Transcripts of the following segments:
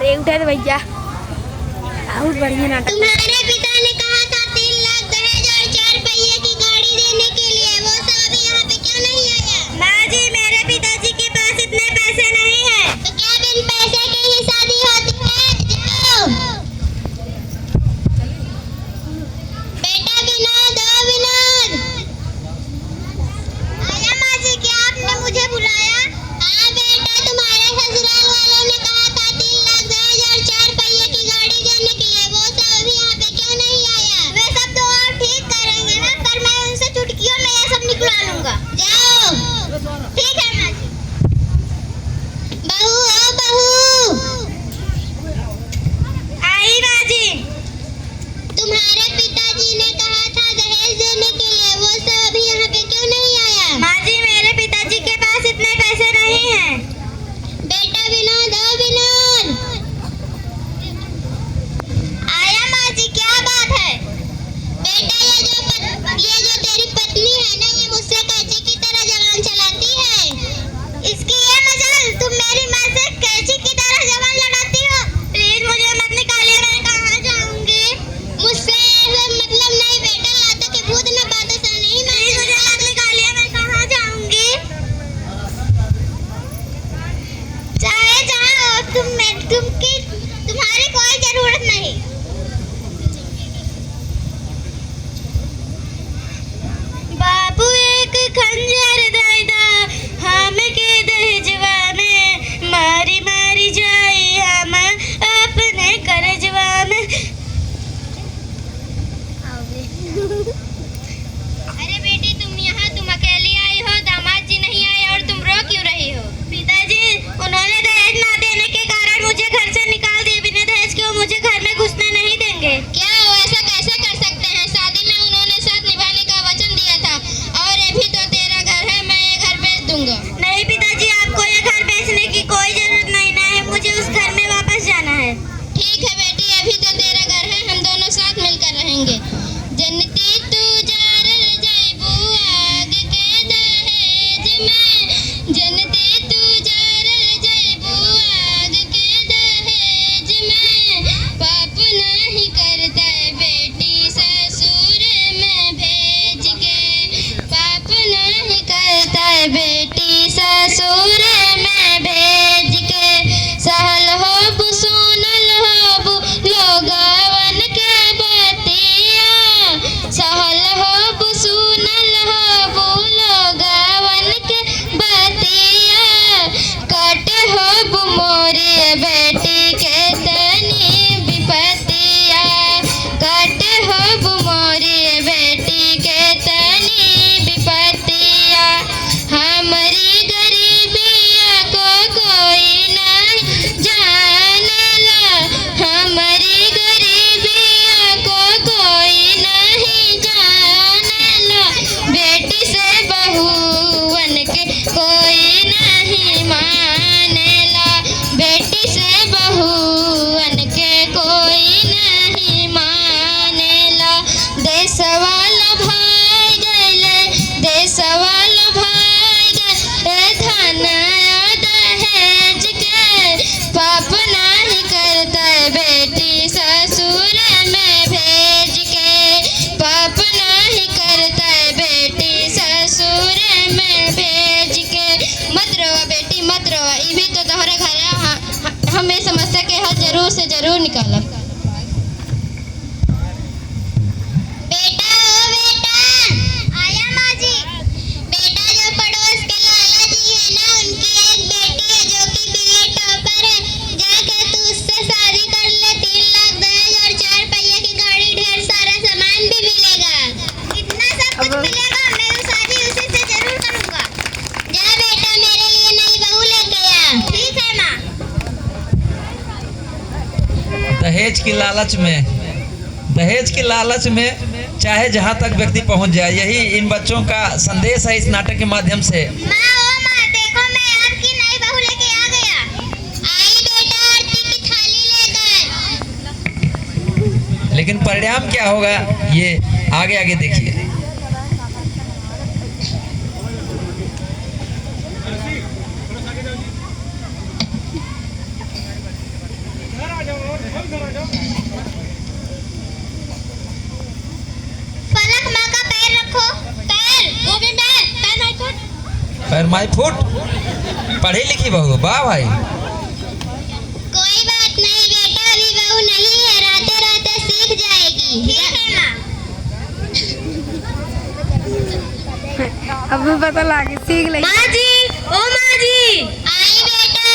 अरे उठा दे भैया, बहुत बढ़िया नाटक। तुम्हारे पिता ने कहा था 3 लाख दहेज और 4 पहिए की गाड़ी देने के लिए, वो सब अभी यहाँ पे क्यों नहीं आया? माँ जी, मेरे पिताजी के पास इतने पैसे नहीं हैं। तो क्या बिन पैसे के ही शादी होती है? जाओ बेटा। विनोद, ओ विनोद, आया माँ जी? क्या आपने मुझे बुलाया? हाँ बेटा, तुम्हारे ससुराल वालों ने कहा था 3 लाख दहेज और 4 पहिए की गाड़ी देने के लिए, वो सब अभी यहाँ पे क्यों नहीं आया? वे सब तो और ठीक करेंगे ना, पर मैं उनसे चुटकियों में ये सब निकलवा लूंगा। जाओ। ठीक है माँ जी। बहू, ओ बहू, आई माँ जी। तुम्हारे पिताजी ने कहा था दहेज देने के लिए, वो सब अभी यहाँ पे क्यों नहीं आया? माँ जी, मेरे पिताजी के पास इतने पैसे नहीं हैं। बेटा विनोद, ओ विनोद, आया माँ जी, क्या बात है? बेटा ये जो तेरी पत्नी है ना, ये मुझसे कैंची की तरह जबान चलाती है। इसकी ये मजाल, तुम मेरी माँ से कैंची की तरह जबान लड़ाती हो। प्लीज मुझे मत निकालिए, मैं कहाँ जाऊंगी? मुझसे ऐसा मतलब नहीं बेटा, लातों के भूत में बातों से नहीं प्लीज मुझे मानते। मत निकालिए, मैं कहाँ जाऊंगी? चाहे जाओ, तुम्हारी कोई जरूरत नहीं। बाबू एक खंजर दे दा, हम के दहेजवा में मारी मारी जाई हम अपने करजवा में। अरे बेटी, तुम अकेली आई हो, दामाद जी नहीं आए और तुम रो क्यों रही हो? पिताजी, उन्होंने दहेज ना देने के कारण मुझे घर से निकाल दिया। बिना दहेज के वो मुझे घर में घुसने नहीं देंगे। क्या वो ऐसा कैसे कर सकते हैं? शादी में उन्होंने साथ निभाने का वचन दिया था, और ये भी तो तेरा घर है, मैं ये घर बेच दूंगा। नहीं पिताजी, आपको ये घर बेचने की कोई जरूरत नहीं है, मुझे उस घर में वापस जाना है। ठीक है बेटी, अभी तो तेरा घर है, हम दोनों साथ मिलकर रहेंगे। जनती तू जारल जाइबू आग के दहेज में, जनती तू जारल जाइबू आग के दहेज में, पाप नहीं करता है बेटी ससुर में भेज के, पाप नहीं करता है बेटी ससुर में भेज के, सहल हो सुनल हो लोगवन के बतिया, सहल हो सुनल हो लोगवन के बतिया, कट हो मोरे बेटी के तनी विपतिया, कट हो मोरे बेटी के तनी विपतिया, हमारी गरीबिया को कोई नहीं जानेला, हमारी गरीबिया को कोई नहीं जानेला, बेटी से बहुवन के कोई नहीं मानेला, बेटी से बहुवन के कोई नहीं मानेला, देशवाला भाई गए, देशवाला भाई गए, धन दहेज के, पाप नहीं करता है बेटी ससुर में भेज के, पाप नहीं करता है बेटी ससुर में भेज के। मत रोवा बेटी, मत रोवा, ये भी तो तोहरे घर है, हमें समस्या के हल जरूर से जरूर निकालब। बेटा, ओ बेटा, आया माँ जी। बेटा जो पड़ोस के लाला जी है ना, उनकी एक बेटी है जो कि बीए टॉपर है, जाके तू उससे शादी कर ले, 3 लाख दहेज और 4 पहिए की गाड़ी, ढेर सारा सामान भी मिलेगा। इतना सब कुछ मिलेगा, मैं वो शादी उसी से जरूर करूंगा। जा बेटा, मेरे लिए नई बहू लेके आ। ठीक है माँ। दहेज की लालच में चाहे जहां तक व्यक्ति पहुंच जाए, यही इन बच्चों का संदेश है इस नाटक के माध्यम से। माँ, ओ माँ, देखो मैं आपकी नई बहू लेके आ गया। आई बेटा, आरती की थाली लेकर। लेकिन परिणाम क्या होगा ये आगे आगे देखिए। माई फुट, पढ़ी लिखी बहू, वाह भाई। कोई बात नहीं बेटा, अभी बहू नहीं है, रहते रहते सीख जाएगी। ठीक है माँ। अब पता लगे सीख ले। माँ जी, ओ माँ जी, आई बेटा।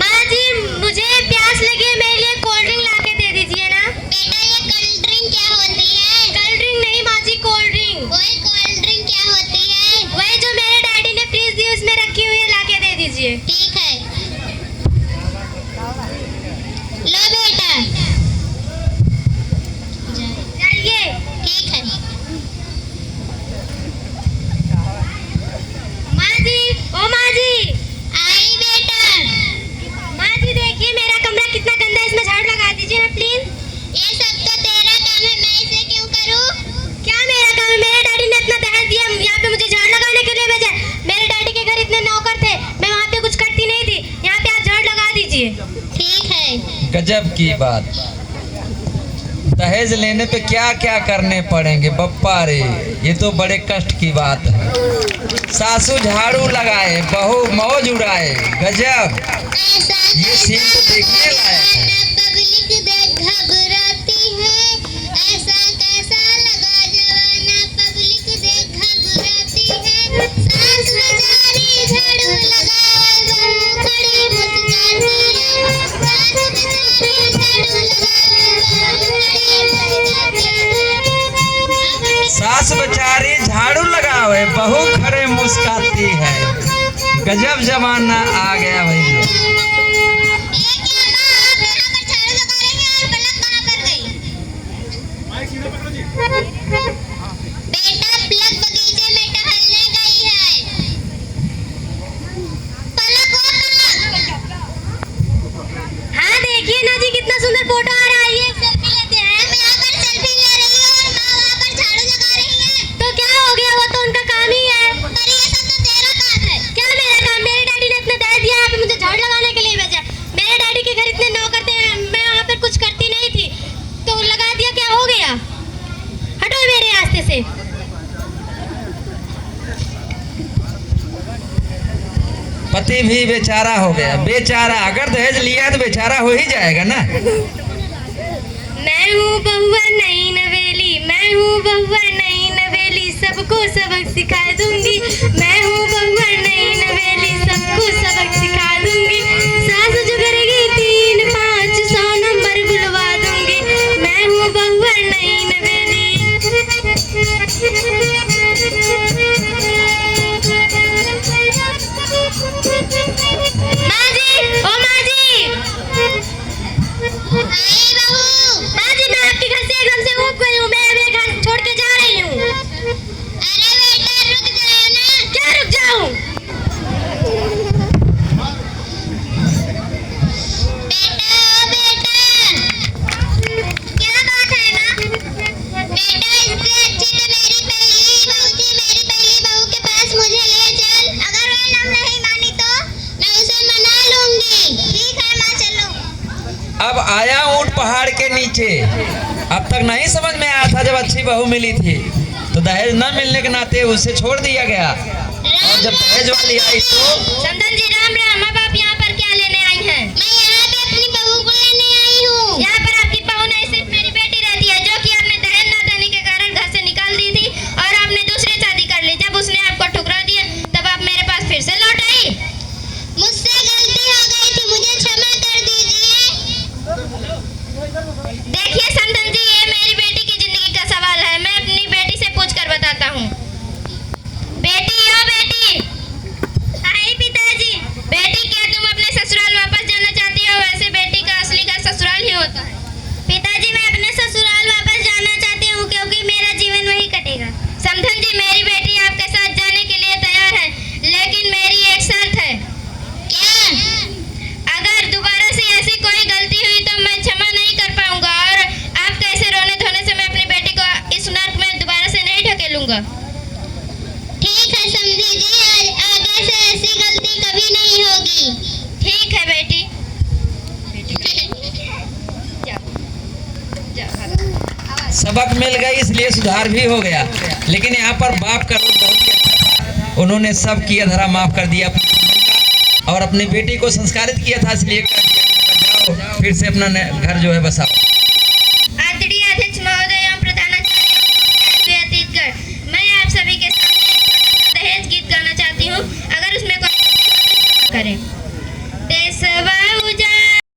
माँ जी मुझे प्यास लगी है, मेरे लिए कोल्ड ड्रिंक ला के दे दीजिए ना। बेटा ये कोल्ड ड्रिंक क्या होती है? कोल्ड ड्रिंक नहीं माँ जी, कोल्ड ड्रिंक। वही कोल्ड ड्रिंक क्या होती है? वही जो मेरे डैडी ने फ्रीज दी उसमें रखी हुई है, ला के दे दीजिए। ठीक है, लो बेटा। जाइए। ठीक है। माँ जी, ओ माँ जी, आई बेटा। माँ जी देखिए मेरा कमरा कितना गंदा है, इसमें झाड़ू लगा दीजिए ना प्लीज। ये सब तो तेरा काम है, मैं इसे क्यों करूँ? क्या मेरा काम है? मेरे डैडी ने इतना दहेज दिया, यहाँ पे मुझे झाड़ू लगाने के लिए भेजा। मेरे डैडी के घर इतने नौकर थे, मैं वहाँ पे कुछ करती नहीं थी, यहाँ पे आप झाड़ू लगा दीजिए। ठीक है। गजब की बात। दहेज लेने पे क्या क्या करने पड़ेंगे बप्पा रे, ये तो बड़े कष्ट की बात है। सासू झाड़ू लगाए, बहू मौज उड़ाए, गजब। ऐसा ये सीन तो देखने लायक है। पब्लिक देख घबराती है, ऐसा कैसा लगा जवाना, पब्लिक देख घबराती है। सास बेचारी झाड़ू लगाए, बहू खड़ी मुस्कुराती है। सास बेचारी झाड़ू लगाए, बहू खड़ी मुस्कुराती है। सास बेचारी झाड़ू लगावे, बहू खड़े मुस्काती है। गजब जमाना आ गया भैया। ये क्या माँ, आप यहाँ पर झाड़ू लगा रही हैं और पलक कहाँ पर गई? बेटा पलक बगीचे में टहलने गई है। पलक वो पलक। हाँ देखिए ना जी कितना सुंदर फोटो आ रहा है, ये सेल्फी लेते हैं। हम यहाँ पर सेल्फी ले रही है और माँ वहाँ पर झाड़ू लगा रही है। तो क्या हो गया, वो तो उनका काम ही है। पर ये सब तो तेरा काम है। क्या मेरा काम? मेरे डैडी ने इतना दहेज दिया, यहाँ पे मुझे झाड़ू लगाने के लिए भेजा। मेरे डैडी के घर इतने नौकर थे, मैं वहाँ पर कुछ करती नहीं थी, तो लगा दिया, क्या हो गया? हटो मेरे रास्ते से। पति भी बेचारा हो गया, बेचारा। अगर दहेज लिया है तो बेचारा हो ही जाएगा ना। मैं हूँ बहुआ नई नवेली, मैं हूँ बहुआ नई नवेली, सबको सबक सिखा दूंगी। मैं हूँ बहुआ नई नवेली, सबको सबक सिखा दूंगी। सास जो करेगी 3, 5, 100 नंबर बुलवा दूंगी। मैं हूँ बहुआ नई नवेली। माँ जी, ओ माँ जी, आई बहू। माँ जी मैं आपके घर से एकदम से ऊब गई हूँ, मैं अपने घर छोड़ के जा रही हूँ। अरे बेटा रुक जाओ ना। क्या रुक जाऊँ? बेटा ओ बेटा। क्या बात है माँ? बेटा इससे अच्छी तो मेरी पहली बहू थी, मेरी पहली बहू के पास मुझे ले चल। अगर वह नाम नहीं मानी तो मैं उसे मना लूंगी। ठीक है माँ, चलो। अब आया ऊंट पहाड़ के नीचे। अब तक नहीं समझ में आया था, जब अच्छी बहू मिली थी तो दहेज न मिलने के नाते उसे छोड़ दिया गया, और जब दहेज वाली आई तो समधन जी राम राम। अब आप यहाँ पर क्या लेने आई हैं? मैं यहाँ पे अपनी बहू को लेने आई हूँ। यहाँ पर आपकी बहू नहीं, सिर्फ मेरी बेटी रहती है, जो कि आपने दहेज न देने के कारण घर से निकाल दी थी और आपने दूसरी शादी कर ली। जब उसने आपको ठुकरा दिया तब आप मेरे पास फिर से लौट आई। मुझसे गलती हो गई थी, मुझे क्षमा कर दीजिए। देखिए समधन जी, ये मेरी बेटी की जिंदगी का सवाल है, मैं अपनी बेटी से पूछ कर बताता हूँ। बेटी ओ बेटी। आई पिताजी। बेटी क्या तुम अपने ससुराल वापस जाना चाहती हो? वैसे बेटी का असली घर ससुराल ही होता है। पिताजी मैं अपने ससुराल वापस जाना चाहती हूँ, क्योंकि मेरा जीवन वही कटेगा। समधन जी मेरी बेटी आपके साथ जाने के लिए तैयार है, लेकिन मेरी एक शर्त है। क्या? अगर दोबारा से ऐसी कोई गलती हुई तो मैं क्षमा नहीं कर पाऊंगा, और आपके ऐसे रोने धोने से मैं अपनी बेटी को इस नर्क में दोबारा से नहीं ढकेलूंगा। ठीक है समझी जी, आगे से ऐसी गलती कभी नहीं होगी। ठीक है बेटी। जाओ, जाओ, भागो। सबक मिल गई, इसलिए सुधार भी हो गया। लेकिन यहाँ पर बाप का रोल बहुत ही अच्छा था। उन्होंने सब किया धरा माफ कर दिया और अपनी बेटी को संस्कारित किया था, इसलिए कर दिया जाओ फिर से अपना घर जो है बसाओ।